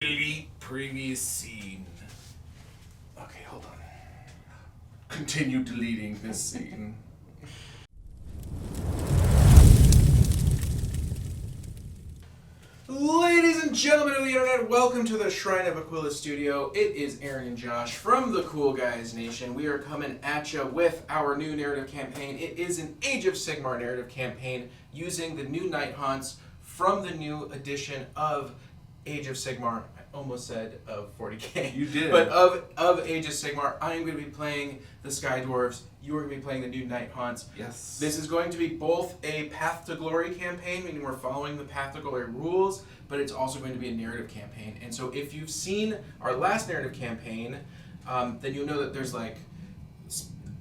Delete previous scene. Okay, hold on. Continue deleting this scene. Ladies and gentlemen of the internet, welcome to the Shrine of Aquila studio. It is Aron and Josh from the Cool Guys Nation. We are coming at you with our new narrative campaign. It is an Age of Sigmar narrative campaign using the new Nighthaunts from the new edition of Age of Sigmar. I almost said of 40k. You did. But of Age of Sigmar, I am going to be playing the Sky-Dwarfs. You are going to be playing the new Nighthaunts. Yes. This is going to be both a Path to Glory campaign, meaning we're following the Path to Glory rules, but it's also going to be a narrative campaign. And so if you've seen our last narrative campaign, then you'll know that there's like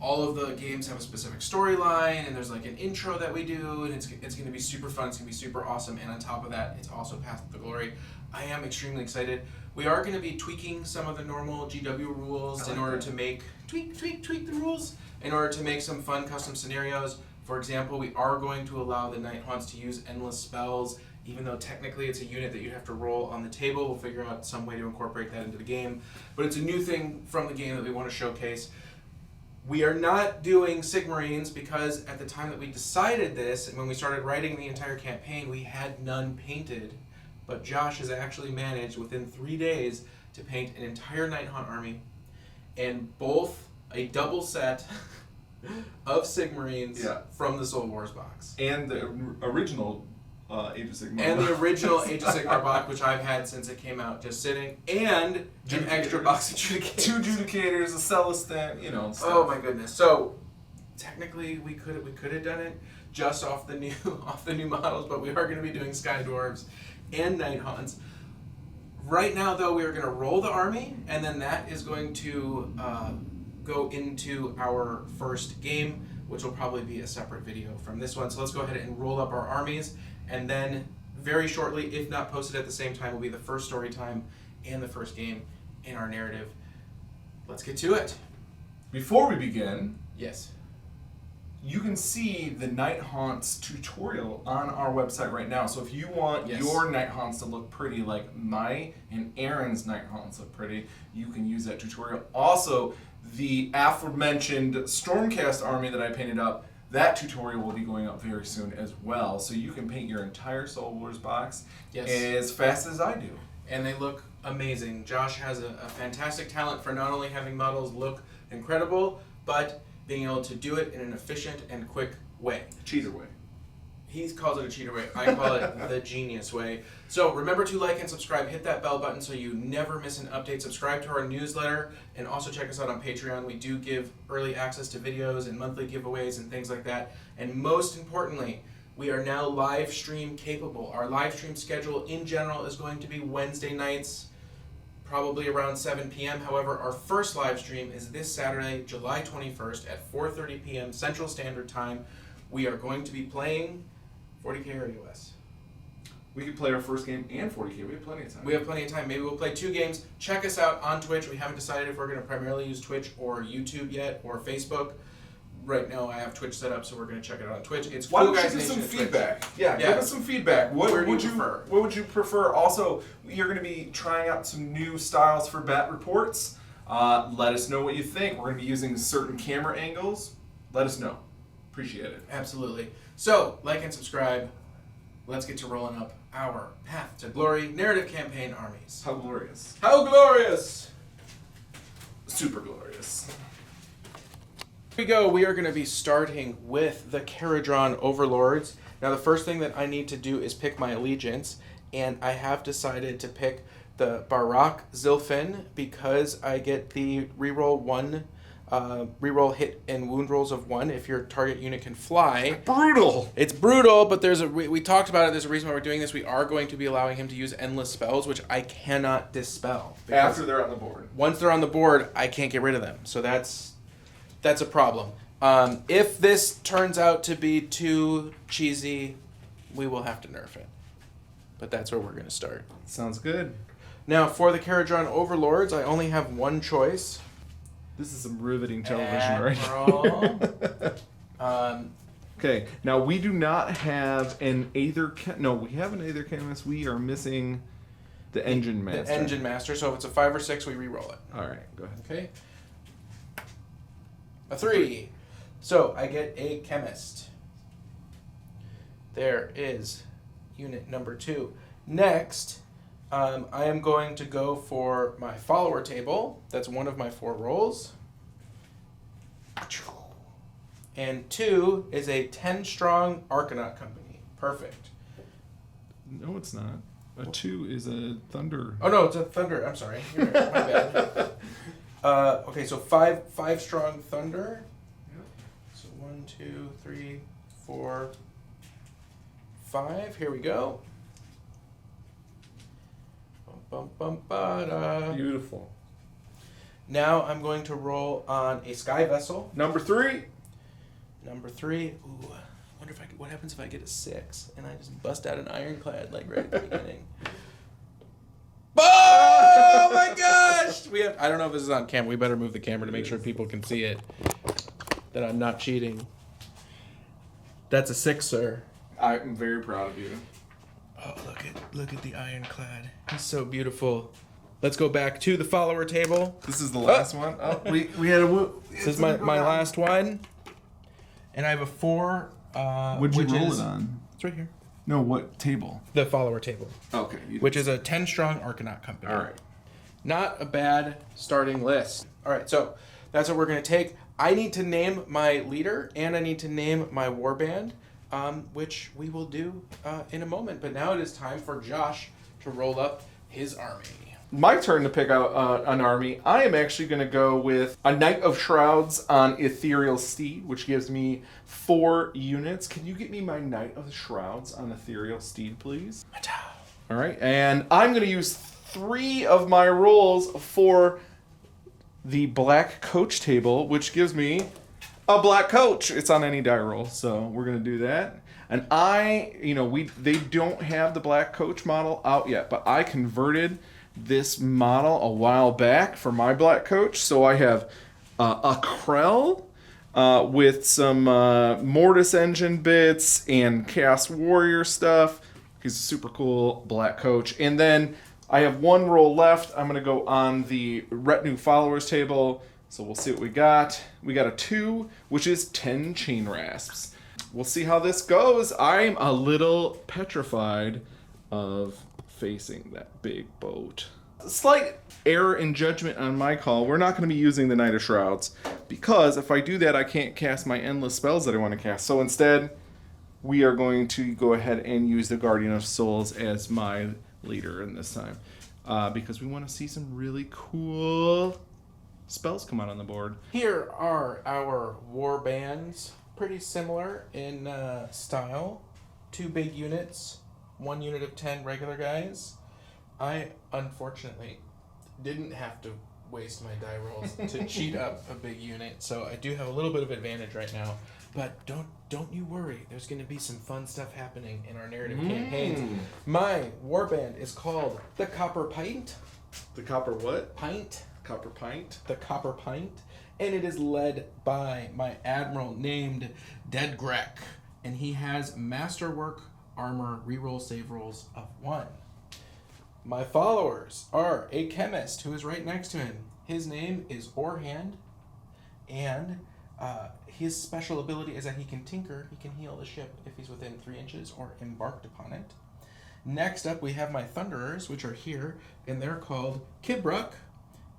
all of the games have a specific storyline, and there's like an intro that we do, and it's going to be super fun, it's going to be super awesome, and on top of that, it's also Path to Glory. I am extremely excited. We are going to be tweaking some of the normal GW rules in order to make, tweak the rules, in order to make some fun custom scenarios. For example, we are going to allow the Nighthaunts to use endless spells, even though technically it's a unit that you have to roll on the table. We'll figure out some way to incorporate that into the game, but it's a new thing from the game that we want to showcase. We are not doing Sigmarines because at the time that we decided this, and when we started writing the entire campaign, we had none painted. But Josh has actually managed within 3 days to paint an entire Nighthaunt army and both a double set of Sigmarines from the Soul Wars box. And the original Age of Sigmar. And the original Age of Sigmar box, which I've had since it came out, just sitting. And an extra box of Judicators. 2 Judicators, a Celestin, stuff. Oh my goodness. So technically we could have done it just off the new models, but we are going to be doing Sky-Dwarfs and Nighthaunts. Right now, though, we are going to roll the army, and then that is going to go into our first game, which will probably be a separate video from this one. So let's go ahead and roll up our armies, and then very shortly, if not posted at the same time, will be the first story time and the first game in our narrative. Let's get to it. Before we begin, yes, you can see the Nighthaunts tutorial on our website right now. So if you want your Nighthaunts to look pretty like my and Aron's Nighthaunts look pretty, you can use that tutorial. Also, the aforementioned Stormcast army that I painted up, that tutorial will be going up very soon as well. So you can paint your entire Soul Wars box as fast as I do. And they look amazing. Josh has a fantastic talent for not only having models look incredible, but being able to do it in an efficient and quick way. Cheater way. He calls it a cheater way. I call it the genius way. So remember to like and subscribe. Hit that bell button so you never miss an update. Subscribe to our newsletter, and also check us out on Patreon. We do give early access to videos and monthly giveaways and things like that. And most importantly, we are now live stream capable. Our live stream schedule in general is going to be Wednesday nights, probably around 7 p.m. However, our first live stream is this Saturday, July 21st at 4:30 p.m. Central Standard Time. We are going to be playing 40k or US. We could play our first game and 40k. We have plenty of time. We have plenty of time. Maybe we'll play 2 games. Check us out on Twitch. We haven't decided if we're going to primarily use Twitch or YouTube yet, or Facebook. Right now, I have Twitch set up, so we're going to check it out on Twitch. It's Why Cool don't you Guys give some Nation feedback? Twitch. Yeah, give us some feedback. What would you prefer? What would you prefer? Also, you're going to be trying out some new styles for bat reports. Let us know what you think. We're going to be using certain camera angles. Let us know. Appreciate it. Absolutely. So, like and subscribe. Let's get to rolling up our Path to Glory narrative campaign armies. How glorious. How glorious! Super glorious. Here we go. We are going to be starting with the Kharadron overlords. Now, the first thing that I need to do is pick my allegiance, and I have decided to pick the Barak Zilfin because I get the reroll 1, reroll hit and wound rolls of 1 if your target unit can fly. Brutal! It's brutal, but we talked about it. There's a reason why we're doing this. We are going to be allowing him to use endless spells, which I cannot dispel. After they're on the board. Once they're on the board, I can't get rid of them. So that's a problem. If this turns out to be too cheesy, we will have to nerf it. But that's where we're going to start. Sounds good. Now, for the Kharadron overlords, I only have one choice. This is some riveting television right now. Okay, now we do not have an Aether... No, we have an Aether Canvas. We are missing The engine master. The engine master. So if it's a 5 or 6, we re-roll it. All right, go ahead. Okay. A 3. So I get a chemist. There is unit number 2. Next, I am going to go for my follower table. That's one of my 4 rolls. And 2 is a 10-strong Arcanaut company. Perfect. No, it's not. A 2 is a thunder. Oh no, it's a thunder. I'm sorry. You're right. My bad. Okay, so 5 strong thunder. So 1, 2, 3, 4, 5. Here we go. Bum, bum, ba-da. Beautiful. Now I'm going to roll on a sky vessel. Number 3. Number 3. Ooh, I wonder what happens if I get a 6 and I just bust out an ironclad like right at the beginning. Oh my gosh! I don't know if this is on camera. We better move the camera to make sure people can see it. That I'm not cheating. That's a 6, sir. I'm very proud of you. Oh, look at the ironclad. He's so beautiful. Let's go back to the follower table. This is the last one. Oh, we had a. This is my last one, and I have a 4. What'd you roll it on? It's right here. No, what table? The follower table. Okay. Which is a 10-strong Arcanaut company. All right. Not a bad starting list. All right, so that's what we're going to take. I need to name my leader, and I need to name my warband, which we will do in a moment. But now it is time for Josh to roll up his army. My turn to pick out an army. I am actually going to go with a Knight of Shrouds on Ethereal Steed, which gives me 4 units. Can you get me my Knight of Shrouds on Ethereal Steed, please? All right, and I'm going to use 3 of my rolls for the Black Coach table, which gives me a Black Coach. It's on any die roll, so we're going to do that. And they don't have the Black Coach model out yet, but I converted this model a while back for my Black Coach. So I have a Krell with some Mortis engine bits and Chaos Warrior stuff. He's a super cool Black Coach. And then I have 1 roll left. I'm going to go on the Retinue Followers table. So we'll see what we got. We got a 2, which is 10 Chain Rasps. We'll see how this goes. I'm a little petrified of facing that big boat. Slight error in judgment on my call. We're not going to be using the Knight of Shrouds because if I do that, I can't cast my endless spells that I want to cast. So instead, we are going to go ahead and use the Guardian of Souls as my leader in this time because we want to see some really cool spells come out on the board. Here are our war bands. Pretty similar in style. 2 big units, 1 unit of 10 regular guys. I, unfortunately, didn't have to waste my die rolls to cheat up a big unit, so I do have a little bit of advantage right now. But don't you worry. There's going to be some fun stuff happening in our narrative campaigns. My warband is called the Copper Pint. The Copper what? Pint. Copper Pint? The Copper Pint. And it is led by my admiral named Dead Grek. And he has Masterwork Armor reroll save rolls of 1. My followers are a chemist who is right next to him. His name is Orhand, and his special ability is that he can tinker, he can heal the ship if he's within 3 inches or embarked upon it. Next up, we have my Thunderers, which are here, and they're called Kibruk,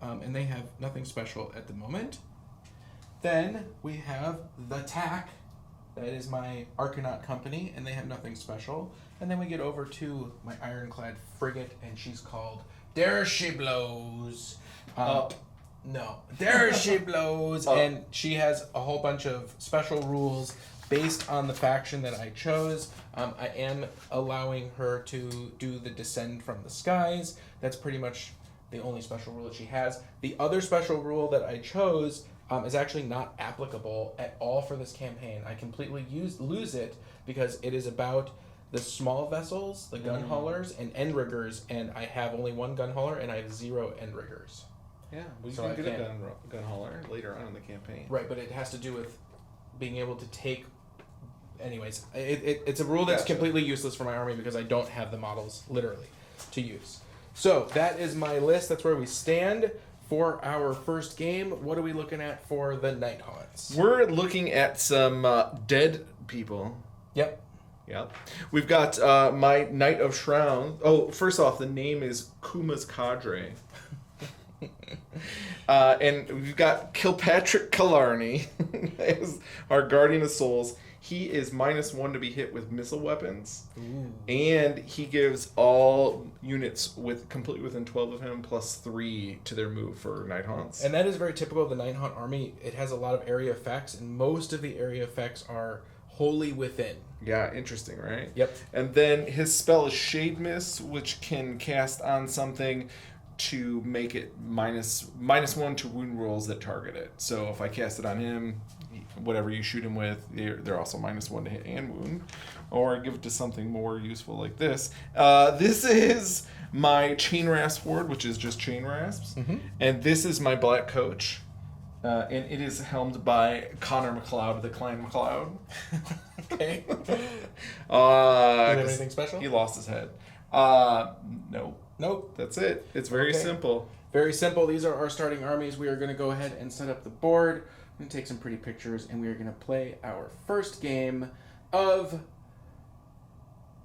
and they have nothing special at the moment. Then we have the Tack, that is my Arcanaut company, and they have nothing special. And then we get over to my Ironclad frigate, and she's called There She Blows. Up. No. There She Blows, and she has a whole bunch of special rules based on the faction that I chose. I am allowing her to do the Descend from the Skies. That's pretty much the only special rule that she has. The other special rule that I chose is actually not applicable at all for this campaign. I completely lose it because it is about the small vessels, the gun haulers, and end riggers, and I have only 1 gun hauler and I have 0 end riggers. Yeah, well, you So can I get a can't- gun hauler later on in the campaign. Right, but it has to do with being able to take... Anyways, it's a rule that's Gotcha. completely useless for my army because I don't have the models, literally, to use. So that is my list. That's where we stand for our first game. What are we looking at for the Nighthaunts? We're looking at some dead people. Yep. Yep. We've got my Knight of Shroud. Oh, first off, the name is Kuma's Cadre. And we've got Kilpatrick Killarney as our Guardian of Souls. He is -1 to be hit with missile weapons. Ooh. And he gives all units completely within 12 of him +3 to their move for Nighthaunts. And that is very typical of the Nighthaunt army. It has a lot of area effects, and most of the area effects are wholly within. Yeah, interesting, right? Yep. And then his spell is Shade Mist, which can cast on something to make it -1 to wound rolls that target it. So if I cast it on him, whatever you shoot him with, they're also -1 to hit and wound. Or give it to something more useful like this. This is my Chain Rasp Ward, which is just Chain Rasps. Mm-hmm. And this is my Black Coach. And it is helmed by Connor McLeod of the Clan McLeod. Okay. Does he have anything special? He lost his head. Nope. That's it. It's very simple. Very simple. These are our starting armies. We are going to go ahead and set up the board. I'm going to take some pretty pictures, and we are going to play our first game of...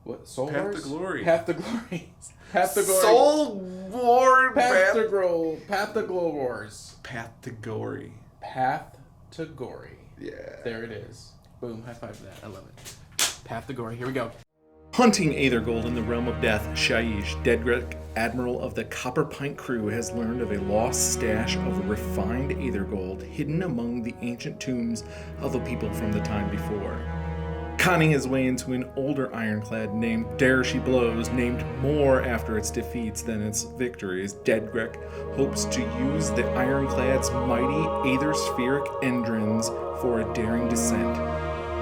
What? Soul Path Wars? to Glory. Path to Glory. Path to Glory. Soul War. Path to Glory. Path to Glory Wars. Path to Glory. Path to Glory. Yeah. There it is. Boom. High five for that. I love it. Path to Glory. Here we go. Hunting Aethergold in the realm of death, Shaiish, Dedrick, admiral of the Copperpint crew, has learned of a lost stash of refined Aethergold hidden among the ancient tombs of a people from the time before. Conning his way into an older ironclad named Dare She Blows, named more after its defeats than its victories, Dedrick hopes to use the ironclad's mighty aetherspheric engines for a daring descent,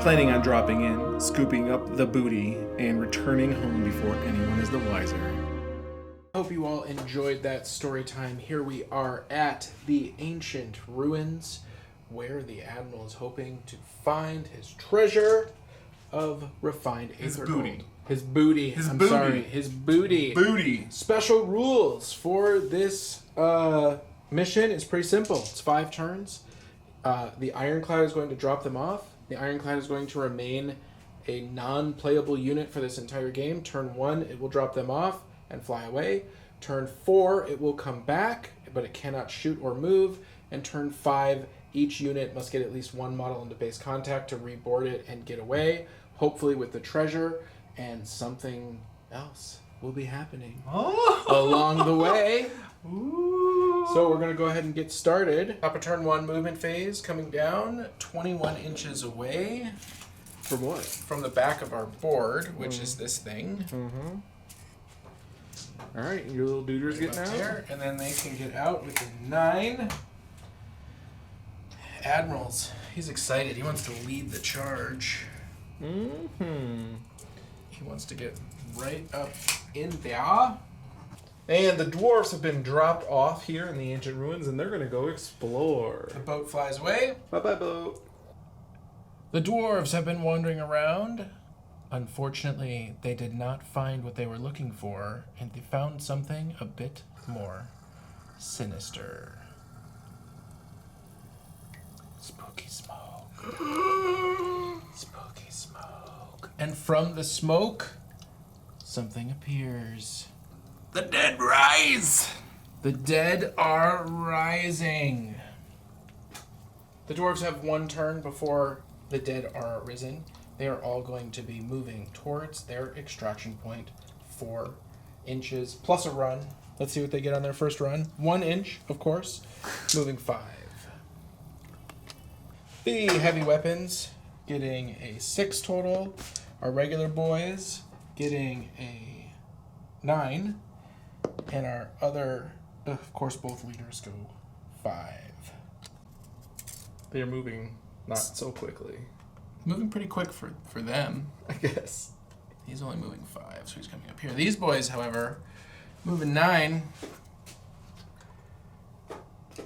planning on dropping in, scooping up the booty, and returning home before anyone is the wiser. I hope you all enjoyed that story time. Here we are at the ancient ruins where the admiral is hoping to find his treasure of refined aether gold. His booty. His booty. Booty. Special rules for this mission is pretty simple. It's 5 turns. The ironclad is going to drop them off. The ironclad is going to remain a non-playable unit for this entire game. Turn 1, it will drop them off and fly away. Turn 4, it will come back, but it cannot shoot or move. And turn 5, each unit must get at least 1 model into base contact to reboard it and get away, hopefully with the treasure, and something else will be happening along the way. Ooh. So we're going to go ahead and get started. Top of turn 1 movement phase coming down 21 inches away. From what? From the back of our board, which is this thing. Mm-hmm. All right, your little duder's getting out. There, and then they can get out with a 9. Admirals, he's excited. He wants to lead the charge. Mm-hmm. He wants to get right up in there. And the dwarves have been dropped off here in the ancient ruins, and they're going to go explore. The boat flies away. Bye-bye, boat. The dwarves have been wandering around. Unfortunately, they did not find what they were looking for, and they found something a bit more sinister. Spooky smoke. Spooky smoke. And from the smoke, something appears. The dead rise! The dead are rising. The dwarves have 1 turn before the dead are arisen. They are all going to be moving towards their extraction point 4 inches plus a run. Let's see what they get on their first run. 1 inch, of course. Moving 5. The heavy weapons getting a 6 total. Our regular boys getting a 9. And our other, of course, both leaders go 5. They're moving not so quickly. Moving pretty quick for them, I guess. He's only moving 5, so he's coming up here. These boys, however, moving 9.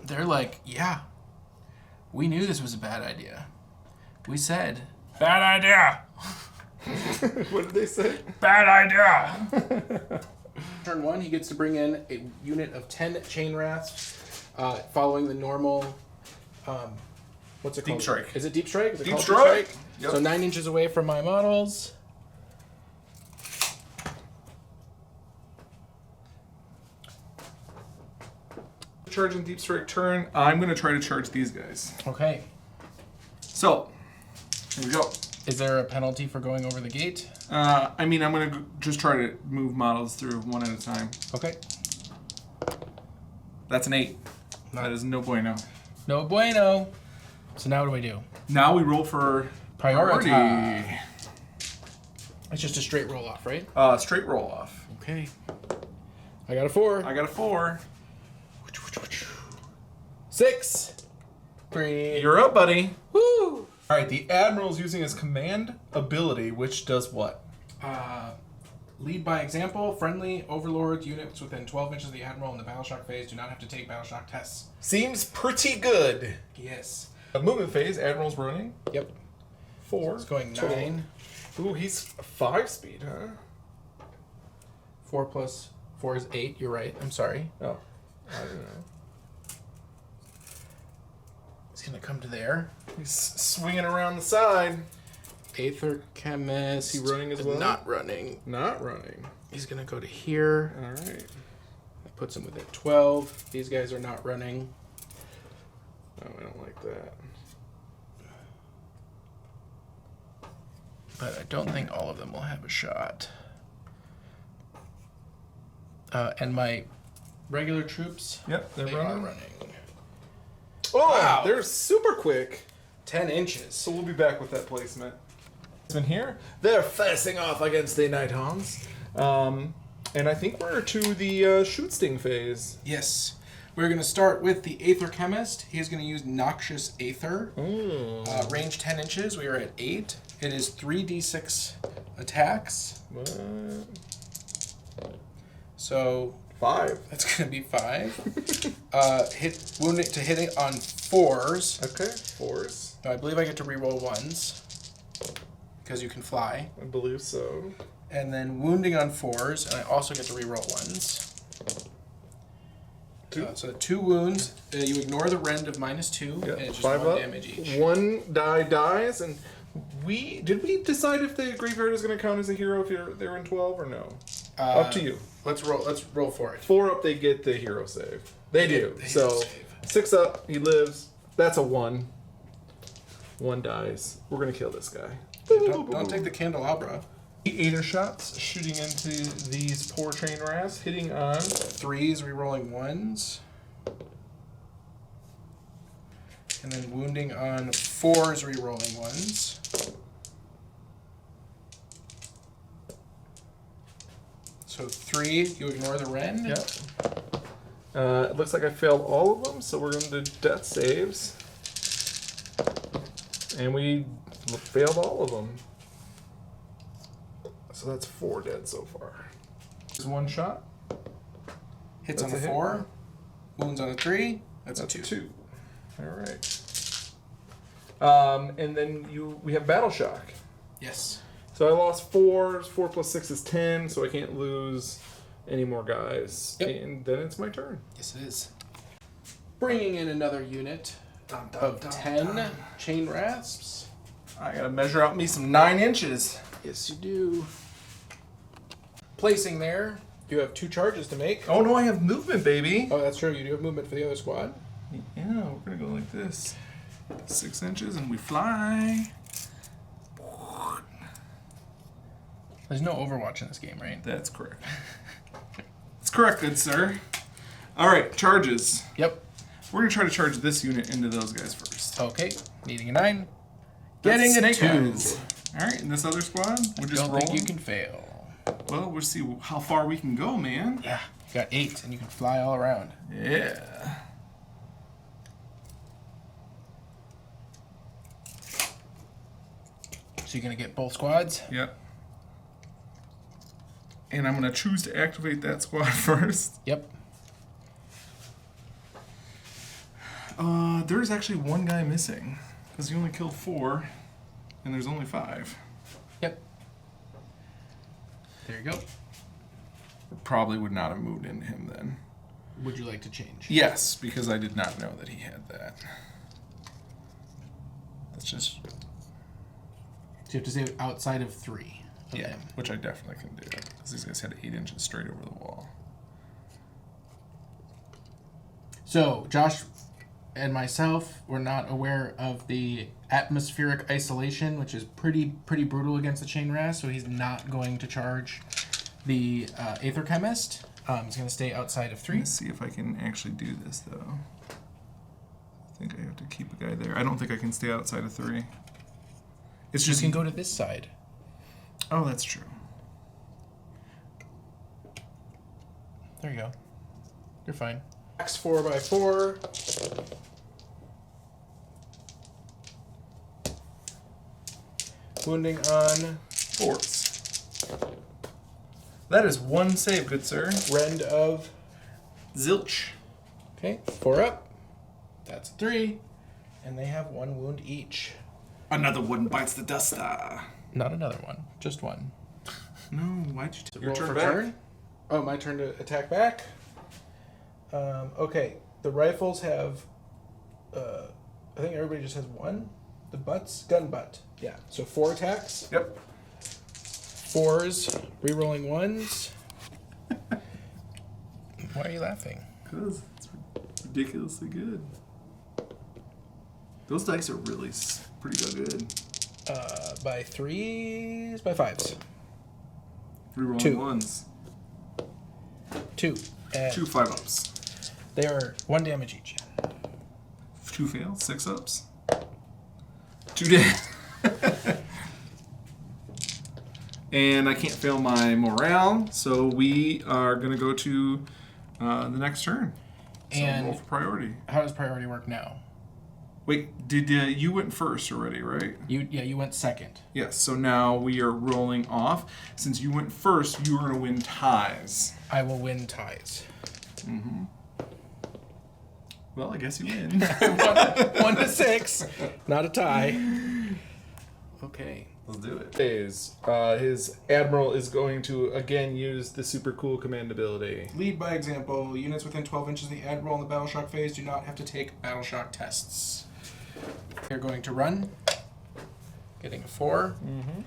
They're like, yeah, we knew this was a bad idea. We said, bad idea. What did they say? Bad idea. turn 1, he gets to bring in a unit of 10 chain wraths, following the normal. What's it called? Deep strike. Is it deep strike? Is it Deep called strike? Deep strike? Yep. So 9 inches away from my models. Charging deep strike turn. I'm going to try to charge these guys. Okay. So, here we go. Is there a penalty for going over the gate? I mean, I'm going to just try to move models through one at a time. Okay. That's an 8. That is no bueno. No bueno. So now what do we do? Now we roll for Priority. priority. It's just a straight roll off, right? Straight roll off. Okay. I got a 4. I got a 4. 6. 3. You're up, buddy. Woo! All right, the Admiral's using his command ability, which does what? Lead by example. Friendly overlords units within 12 inches of the admiral in the battle shock phase do not have to take battle shock tests. Seems pretty good. Yes. A movement phase, Admiral's running. Yep. 4. It's going Total. 9. Ooh, he's 5 speed, huh? 4 plus 4 is 8. You're right. I'm sorry. Oh, I don't know. He's gonna come to there. He's swinging around the side. Aether Chemist. Is he running as well? Not running. Not running. He's gonna go to here. All right. That puts him within 12. These guys are not running. Oh, I don't like that. But I don't think all of them will have a shot. And my regular troops, Yep, they're they running. are running. Oh, Wow. they're super quick. 10 inches. So we'll be back with that placement. In here, they're facing off against the Nighthaunts. And I think we're to the shoot sting phase. Yes. We're going to start with the Aether Chemist. He's going to use Noxious Aether. Range 10 inches. We are at 8. It is 3d6 attacks. What? So 5. that's going to be 5. Wounding to hit it on 4s. Okay, 4s. I believe I get to reroll 1s. Because you can fly. I believe so. And then wounding on 4s. And I also get to reroll 1s. 2. So 2 wounds. You ignore the rend of -2. Yep, And it's just 5 1 up. damage each. 1 die dies, and did we decide if the graveyard is going to count as a hero if they're in 12 or no? Up to you. Let's roll for it. 4 up, they get the hero save. They do. the hero So save. 6 up, he lives. That's a 1. 1 dies. We're going to kill this guy. Don't take the candelabra. 8 Aether shots shooting into these poor chain rats, hitting on 3s, rerolling 1s. And then wounding on 4s, rerolling 1s. So 3, you ignore the rend. Yep. It looks like I failed all of them, so we're going to do death saves. And we failed all of them. So that's 4 dead so far. There's 1 shot. Hits That's on a a hit. 4. Wounds on a 3. That's a 2. 2. All right. And then we have battle shock. Yes. So I lost 4. 4 plus 6 is 10, so I can't lose any more guys. Yep. And then it's my turn. Yes, it is. Bringing in another unit of 10 chain rasps. I gotta measure out me some 9 inches. Yes, you do. Placing there, you have 2 charges to make. Oh no, I have movement, baby. Oh, that's true. You do have movement for the other squad. Yeah, we're gonna go like this. 6 inches and we fly. There's no Overwatch in this game, right? That's correct. That's correct, good sir. Alright, charges. Yep. We're gonna try to charge this unit into those guys first. Okay. Needing a 9. That's Getting a snake 2. eyes. Alright, and this other squad, we're just Don't rolling. think you can fail. Well, we'll see how far we can go, man. Yeah. You got 8, and you can fly all around. Yeah. So you're going to get both squads? Yep. And I'm gonna choose to activate that squad first. Yep. There's actually 1 guy missing. Because you only killed 4, and there's only 5. Yep. There you go. probably would not have moved into him then. Would you like to change? Yes, because I did not know that he had that. That's just... So you have to stay outside of 3. Yeah, which I definitely can do. Because these guys had 8 inches straight over the wall. So, Josh and myself were not aware of the atmospheric isolation, which is pretty brutal against the chain rasp, so he's not going to charge the Aether Chemist. He's going to stay outside of 3. Let's see if I can actually do this, though. I think I have to keep a guy there. I don't think I can stay outside of 3. It's just... You can go to this side. Oh, that's true. There you go. You're fine. Max 4x4. Wounding on 4s. That is 1 save, good sir. Rend of... Zilch. Okay, 4 up. That's 3. And they have 1 wound each. Another one bites the dust. Not another one. Just 1. No, why'd you take Your turn back? Oh, my turn to attack back? Okay, the rifles have... I think everybody just has 1. The butts? Gun butt. Yeah, so 4 attacks. Yep. 4s, rerolling 1s. Why are you laughing? Because it's ridiculously good. Those dice are really pretty good. By 3s, by 5s. Rerolling 2. 1s. 2. 2 5-ups. They are 1 damage each. 2 fails, 6-ups. 2 dead. And I can't fail my morale, so we are going to go to the next turn. So And roll for priority. how does priority work now? Wait, did you went first already, right? You went second. Yes, so now we are rolling off. Since you went first, you are going to win ties. I will win ties. Mm-hmm. Well, I guess you win. 1 to 6, not a tie. Okay. Let's do it. His admiral is going to again use the super cool command ability. Lead by example. Units within 12 inches of the admiral in the battle shock phase do not have to take battle shock tests. They're going to run. Getting a 4. Mm-hmm.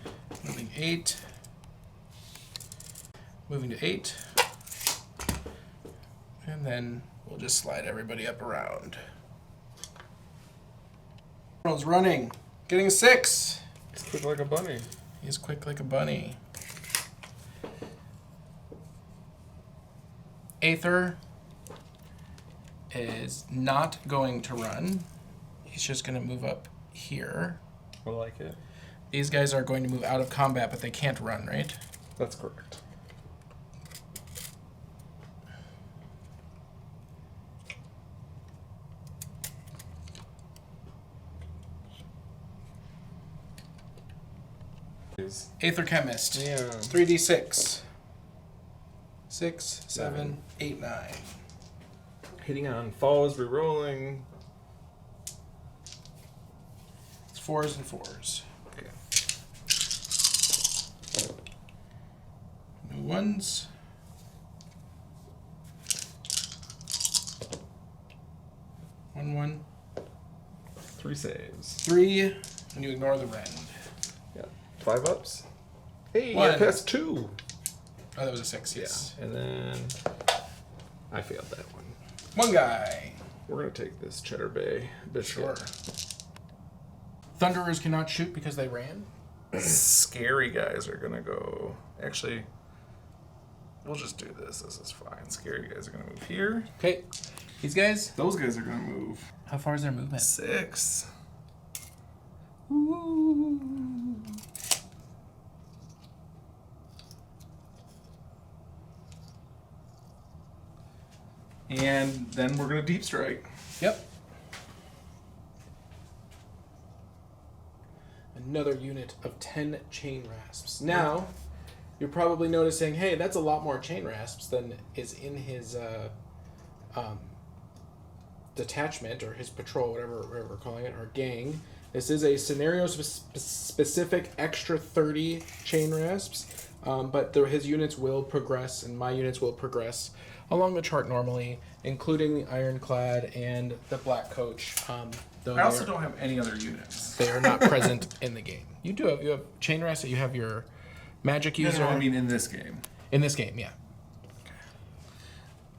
Moving 8. Moving to 8. And then we'll just slide everybody up around. Admiral's running. Getting a 6. He's quick like a bunny. He's quick like a bunny. Aether is not going to run. He's just going to move up here. I like it. These guys are going to move out of combat, but they can't run, right? That's correct. Aether Chemist. Yeah. 3d6. 6, 7, 8, 9. Hitting on falls, rerolling. It's 4s and 4s. Okay. No 1s. 1, 1. 3 saves. 3, and you ignore the rend. Yeah. 5-ups. Hey, 1. I passed 2. Oh, that was a 6, yes. And then I failed that one. 1 guy. We're going to take this Cheddar Bay biscuit. Sure. Thunderers cannot shoot because they ran. Scary guys are going to go... Actually, we'll just do this. This is fine. Scary guys are going to move here. Okay. These guys, Those guys are going to move. how far is their movement? 6. Ooh. And then we're going to deep strike. Yep. Another unit of 10 chain rasps. Now, you're probably noticing, hey, that's a lot more chain rasps than is in his detachment or his patrol, whatever we're calling it, or gang. This is a scenario specific extra 30 chain rasps, but his units will progress, and my units will progress along the chart normally, including the Ironclad and the Black Coach. Though I also don't have any other units. they are not present in the game. You have chain rasp. You have your magic user. No, I mean in this game. In this game, yeah.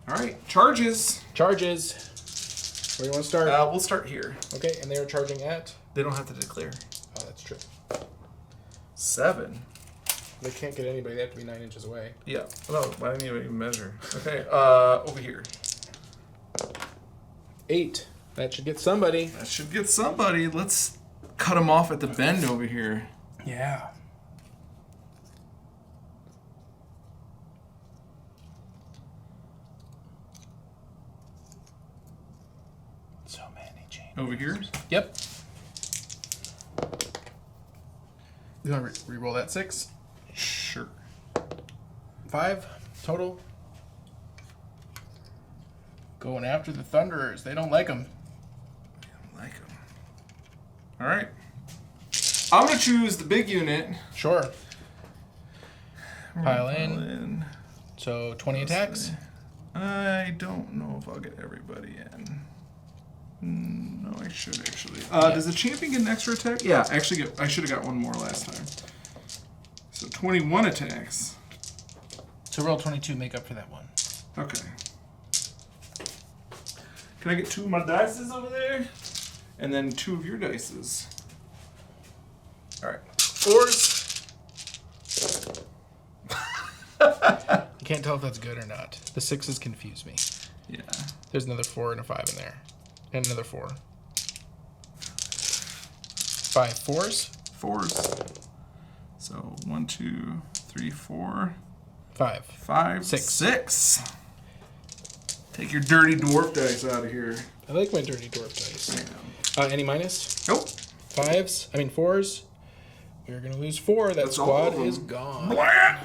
All right, charges. Charges. Where do you want to start? We'll start here. Okay, and they are charging at. They don't have to declare. Oh, that's true. 7. They can't get anybody. They have to be 9 inches away. Yeah. No, why didn't you even measure? Okay. Over here. 8. That should get somebody. That should get somebody. Let's cut them off at the bend over here. Yeah. So many chains. Over here. Yep. You want to re-roll that 6? Sure. 5 total. Going after the Thunderers. They don't like them. Like them. All right. I'm gonna choose the big unit. Sure. We're Pile gonna in. So 20 attacks. I don't know if I'll get everybody in. No, I should actually. Does the champion get an extra attack? Yeah, I should have got one more last time. So 21 attacks. So roll 22, make up for that one. Okay. Can I get 2 of my dices over there? And then 2 of your dices. Alright. 4s. You can't tell if that's good or not. The 6s confuse me. Yeah. There's another 4 and a 5 in there. And another 4. 5 4s. 4s. So 1, 2, 3, 4. 5. 5. 6. 6. Take your dirty dwarf dice out of here. I like my dirty dwarf dice. Any minus? Nope. 4s. We're going to lose 4. That That's all of squad them. is gone. Blah!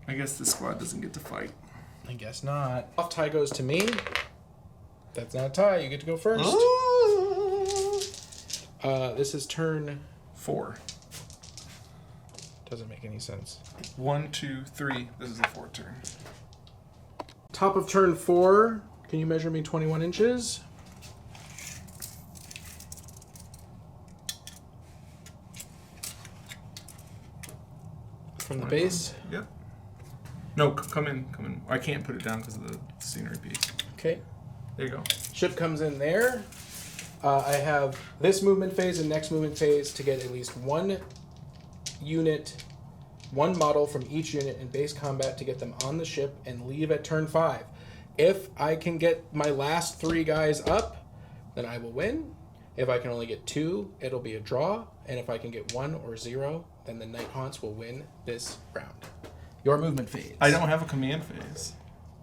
I guess this squad doesn't get to fight. I guess not. Off tie goes to me. That's not a tie. You get to go first. This is turn 4. Doesn't make any sense. 1, 2, 3. This is the 4th turn. Top of turn 4. Can you measure me 21 inches? From the base? Yep. No, come in. I can't put it down because of the scenery piece. Okay. There you go. Ship comes in there. I have this movement phase and next movement phase to get at least 1 unit, 1 model from each unit in base combat to get them on the ship and leave at turn 5. If I can get my last 3 guys up, then I will win. If I can only get 2, it'll be a draw. And if I can get 1 or 0, then the Nighthaunts will win this round. Your movement phase. I don't have a command phase.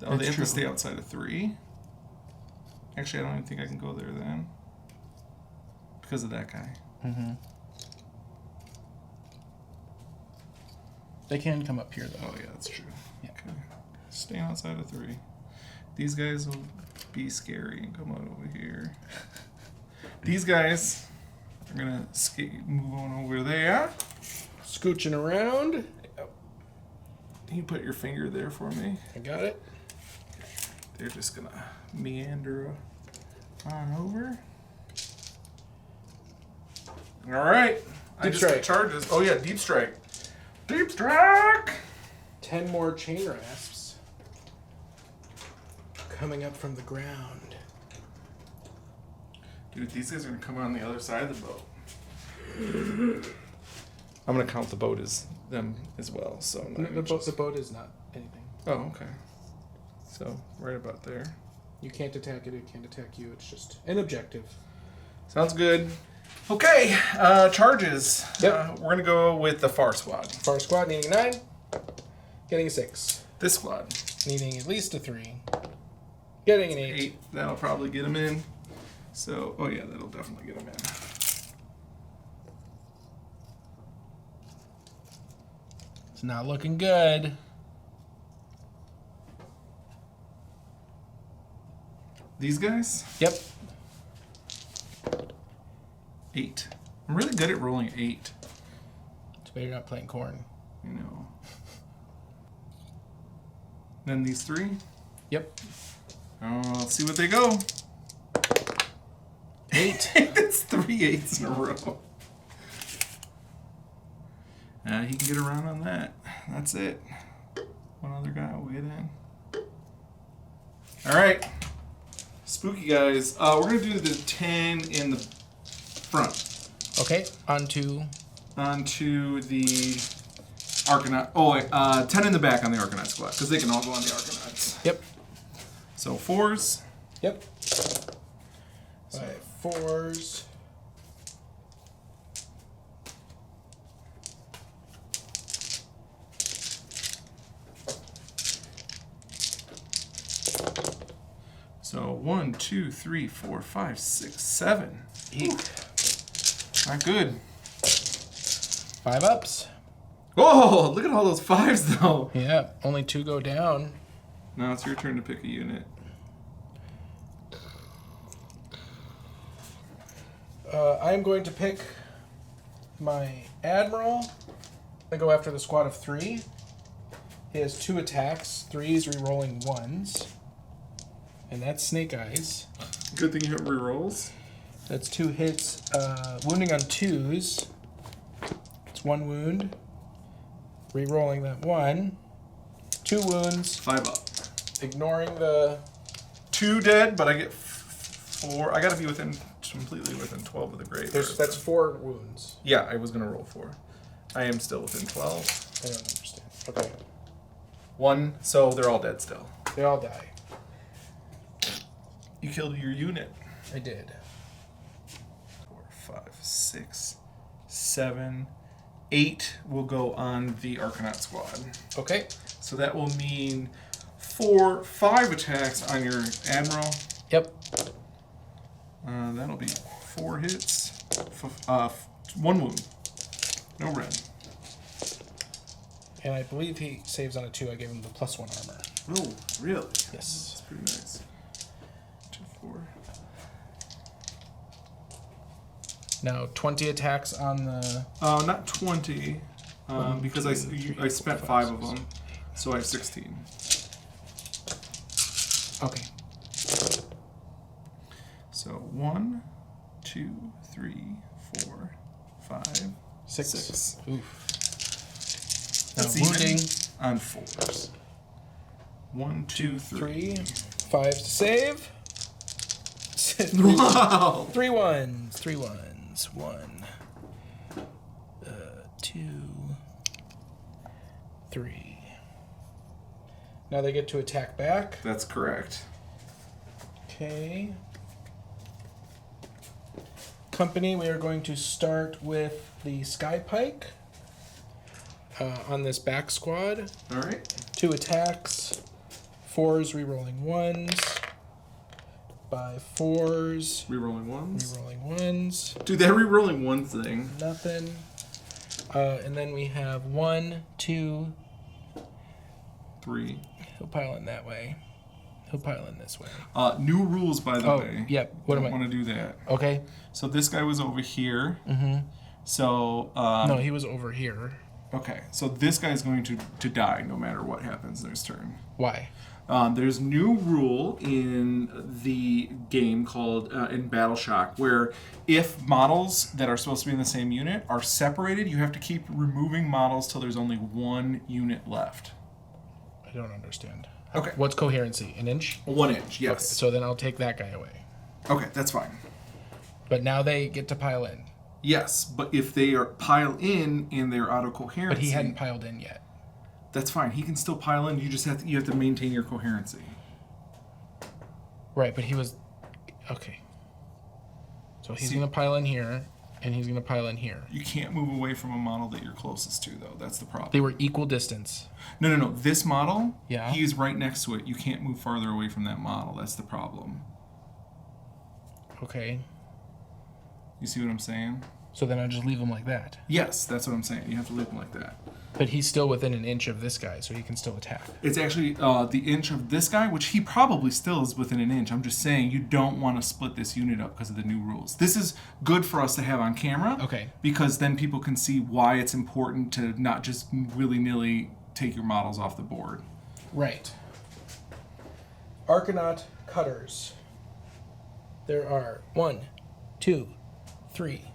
Oh, That's they have true. to stay outside of 3. Actually, I don't even think I can go there then. Because of that guy. Mm-hmm. They can come up here, though. Oh, yeah, that's true. Yeah. Okay. Staying outside of 3. These guys will be scary and come out over here. These guys are going to move on over there. Scooching around. Can you put your finger there for me? I got it. They're just going to meander on over. All right. I Deep just got strike. charges. Oh, yeah, deep strike. Deep strike! 10 more chain rasps coming up from the ground. Dude, these guys are going to come on the other side of the boat. I'm going to count the boat as them as well. So The boat is not anything. Oh, okay. So, right about there. You can't attack it can't attack you. It's just an objective. Sounds good. Okay, charges. Yep. We're going to go with the Far Squad. Far squad needing a 9, getting a 6. This squad. Needing at least a 3, getting an 8. 8. That'll probably get them in. So, oh yeah, that'll definitely get them in. It's not looking good. These guys? Yep. 8. I'm really good at rolling 8. Too bad you're not playing corn. You know. Then these 3. Yep. Oh, let's see what they go. 8. That's 3 8s in a row. He can get around on that. That's it. One other guy will get in. All right. Spooky guys. We're going to do the 10 in the front. Okay, onto The Arcanaut. Oh, wait. 10 in the back on the Arcanaut squad, because they can all go on the Arcanauts. Yep. So 4s. Yep. 5 4s. So 1, 2, 3, 4, 5, 6, 7. Eek. Not good. 5 ups. Oh, look at all those 5s, though. Yeah, only 2 go down. Now it's your turn to pick a unit. I'm going to pick my Admiral. I go after the squad of 3. He has 2 attacks, 3s re-rolling 1s. And that's Snake Eyes. Good thing you have rerolls. That's 2 hits, wounding on 2s. It's 1 wound. Re-rolling that 1. 2 wounds. 5 up. Ignoring the... 2 dead, but I get 4. I gotta be completely within 12 of the grave. That's 4 wounds. Yeah, I was gonna roll 4. I am still within 12. I don't understand. Okay. 1, so they're all dead still. They all die. You killed your unit. I did. 4, 5, 6, 7, 8 will go on the Arcanaut squad. Okay. So that will mean 5 attacks on your Admiral. Yep. That'll be 4 hits. 1 wound. No red. And I believe he saves on a 2. I gave him the +1 armor. Oh, really? Yes. That's pretty nice. 2, 4. Now 20 attacks on the... Not 20, because I spent 5 of them, so I have 16. Okay. So 1, 2, 3, 4, 5, 6. Oof. Now That's wounding. even on 4s. 1, 2, 3. 5 to save. Wow! 3 1s. 3 1s. 1. 2. 3. Now they get to attack back. That's correct. Okay. Company, we are going to start with the Sky Pike on this back squad. All right. 2 attacks, 4s re-rolling 1s, by 4s Rerolling 1s. re-rolling 1s, Dude, that rerolling 1 thing. nothing. And then we have 1, 2. 3. He'll pile in that way. He'll pile in this way. New rules, by the way. Yep. What am I? want to do that. Okay. So this guy was over here. Mm-hmm. So No, he was over here. okay. So this guy's going to die no matter what happens in his turn. Why? There's new rule in the game called in Battle Shock where if models that are supposed to be in the same unit are separated, you have to keep removing models till there's only 1 unit left. I don't understand. Okay. What's coherency? 1 inch? 1 inch, yes. Okay, so then I'll take that guy away. Okay, that's fine. But now they get to pile in. Yes, but if they are pile in and they're out of coherency, But he hadn't piled in yet. that's fine. He can still pile in. You just have to maintain your coherency. Right, but he was... Okay. So he's going to pile in here, and he's going to pile in here. You can't move away from a model that you're closest to, though. That's the problem. They were equal distance. No. This model, Yeah. he is right next to it. You can't move farther away from that model. That's the problem. Okay. You see what I'm saying? So then I'll just leave him like that. Yes, that's what I'm saying. You have to leave him like that. But he's still within an inch of this guy, so he can still attack. It's actually the inch of this guy, which he probably still is within an inch. I'm just saying you don't want to split this unit up because of the new rules. This is good for us to have on camera. Okay. Because then people can see why it's important to not just willy-nilly take your models off the board. Right. Arcanaut cutters. There are 1, 2, 3.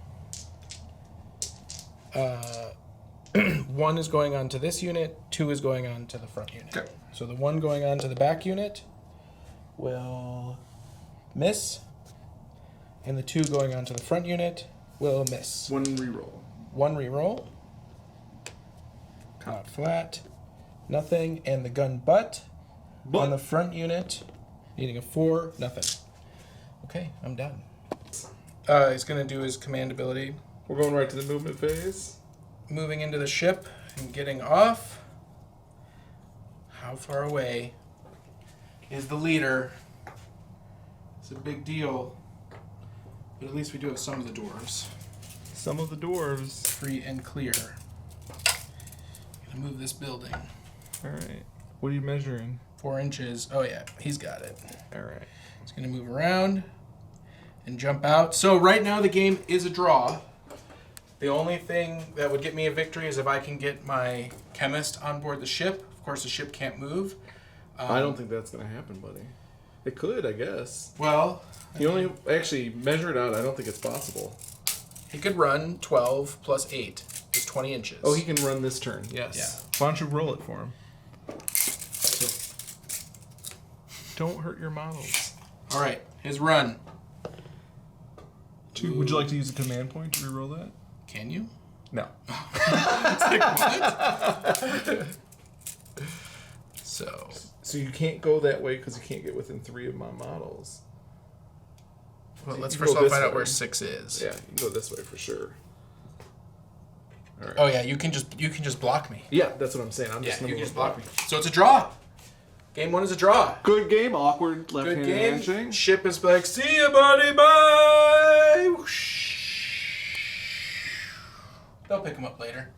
1 is going on to this unit, 2 is going on to the front unit. Okay. So the 1 going on to the back unit will miss, and the 2 going on to the front unit will miss. 1 reroll. 1 reroll. Not flat. Nothing. And the gun butt on the front unit, needing a 4, nothing. Okay, I'm done. He's going to do his command ability. We're going right to the movement phase. Moving into the ship and getting off. How far away is the leader? It's a big deal. But at least we do have some of the dwarves. Some of the dwarves. Free and clear. Gonna move this building. All right. What are you measuring? 4 inches. Oh yeah, he's got it. All right. He's gonna move around and jump out. So right now the game is a draw. The only thing that would get me a victory is if I can get my chemist on board the ship. Of course, the ship can't move. I don't think that's going to happen, buddy. It could, I guess. Well, You only actually measure it out. I don't think it's possible. he could run 12 plus 8 is 20 inches. Oh, he can run this turn. Yeah. Why don't you roll it for him? Don't hurt your models. All right, his run. Would you like to use a command point to reroll that? Can you? No. It's like, what? So you can't go that way because you can't get within 3 of my models. Well, let's You first go of all this find out way. where 6 is. Yeah, you can go this way for sure. All right. Oh yeah, you can just block me. Yeah, that's what I'm saying. I'm Yeah, just you gonna can just move block me. So it's a draw. Game 1 is a draw. Good game. Awkward Good left-handed game. handshake. Ship is like, see ya, buddy, bye. Whoosh. They'll pick him up later.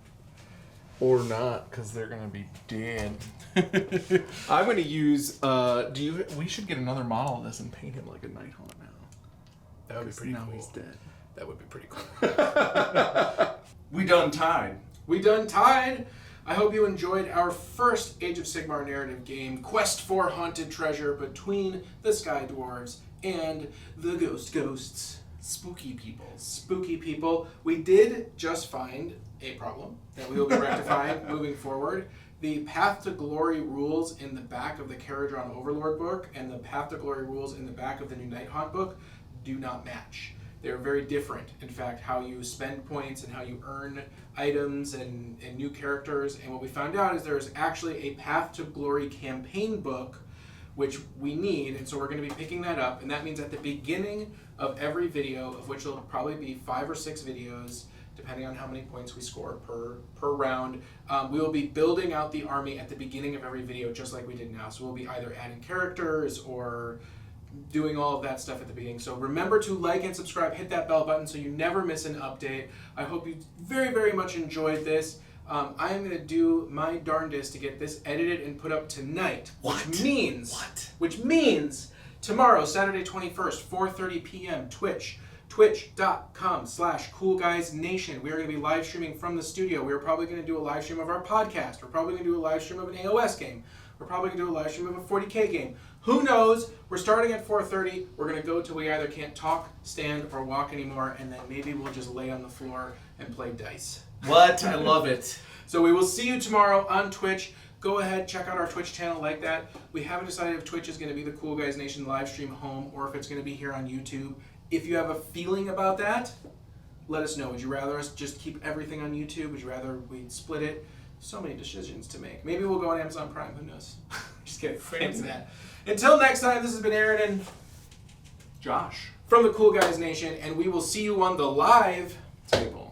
Or not, because they're gonna be dead. I'm gonna use. We should get another model of this and paint him like a Nighthaunt now. That would be pretty now cool. he's dead. That would be pretty cool. We done tied. We done tied. I hope you enjoyed our first Age of Sigmar narrative game, Quest for Haunted Treasure between the Sky-Dwarves and the Ghosts. Spooky people. We did just find a problem that we will be rectifying moving forward. The Path to Glory rules in the back of the Kharadron Overlord book and the Path to Glory rules in the back of the new Nighthaunt book do not match. They're very different. In fact, how you spend points and how you earn items and new characters. And what we found out is there's actually a Path to Glory campaign book which we need, and so we're going to be picking that up, and that means at the beginning of every video, of which there'll probably be 5 or 6 videos, depending on how many points we score per round, we will be building out the army at the beginning of every video, just like we did now. So we'll be either adding characters or doing all of that stuff at the beginning. So remember to like and subscribe, hit that bell button so you never miss an update. I hope you very, very much enjoyed this. I am going to do my darndest to get this edited and put up tonight, which means tomorrow, Saturday 21st, 4:30 p.m. twitch.com/coolguysnation. We are going to be live streaming from the studio. We are probably going to do a live stream of our podcast. We're probably going to do a live stream of an AOS game. We're probably going to do a live stream of a 40k game. Who knows? We're starting at 4:30. We're going to go till we either can't talk, stand, or walk anymore, and then maybe we'll just lay on the floor and play dice. What? I love it. So we will see you tomorrow on Twitch. Go ahead, check out our Twitch channel like that. We haven't decided if Twitch is going to be the Cool Guys Nation live stream home or if it's going to be here on YouTube. If you have a feeling about that, let us know. Would you rather us just keep everything on YouTube? Would you rather we split it? So many decisions to make. Maybe we'll go on Amazon Prime. Who knows? Just kidding. Fancy that. Until next time, this has been Aron and Josh. from the Cool Guys Nation, and we will see you on the live table.